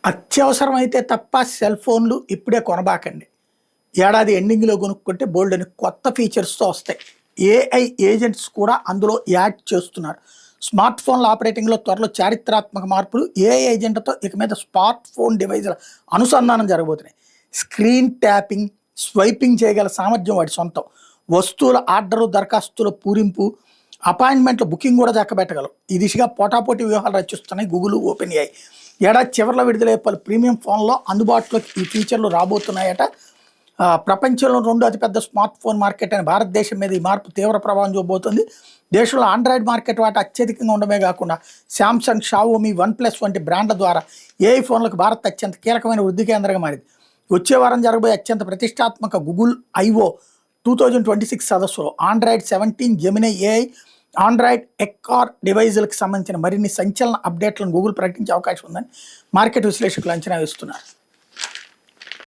అత్యవసరమైతే తప్ప సెల్ ఫోన్లు ఇప్పుడే కొనబాకండి. ఏడాది ఎండింగ్‌లో కొనుక్కుంటే బోలెడన్ని కొత్త ఫీచర్స్‌తో వస్తాయి. ఏఐ ఏజెంట్స్ కూడా అందులో యాడ్ చేస్తున్నారు. స్మార్ట్ ఫోన్ల ఆపరేటింగ్‌లో త్వరలో చారిత్రాత్మక మార్పులు. ఏఐ ఏజెంట్‌తో ఇక మీద స్మార్ట్ ఫోన్ డివైజుల అనుసంధానం జరగబోతున్నాయి. స్క్రీన్ ట్యాపింగ్, స్వైపింగ్ చేయగల సామర్థ్యం వాటి సొంతం. వస్తువుల ఆర్డరు, దరఖాస్తుల పూరింపు, అపాయింట్మెంట్ల బుకింగ్ కూడా చక్కబెట్టగలవు. ఈ దిశగా పోటాపోటీ వ్యూహాలు రచిస్తున్నాయి గూగుల్, ఓపెన్ ఏఐ. ఏడాది చివరిలో విడుదలయ్యే పలు ప్రీమియం ఫోన్లో అందుబాటులోకి ఈ ఫీచర్లు రాబోతున్నాయట. ప్రపంచంలో రెండో అతిపెద్ద స్మార్ట్ ఫోన్ మార్కెట్ అయిన భారతదేశం మీద ఈ మార్పు తీవ్ర ప్రభావం చూపబోతుంది. దేశంలో ఆండ్రాయిడ్ మార్కెట్ వాటా అత్యధికంగా ఉండమే కాకుండా శాంసంగ్, షావోమి, వన్‌ప్లస్ వంటి బ్రాండ్ల ద్వారా ఏఐ ఫోన్లకు భారత్ అత్యంత కీలకమైన వృద్ధి కేంద్రంగా మారింది. వచ్చే వారం జరగబోయే అత్యంత ప్రతిష్టాత్మక గూగుల్ ఐఓ 2026 సదస్సులో ఆండ్రాయిడ్ 17, జెమినీ ఏఐ, ఆండ్రాయిడ్ ఎక్ఆర్ డివైజులకు సంబంధించిన మరిన్ని సంచలన అప్డేట్లను గూగుల్ ప్రకటించే అవకాశం ఉందని మార్కెట్ విశ్లేషకులు అంచనా వేస్తున్నారు.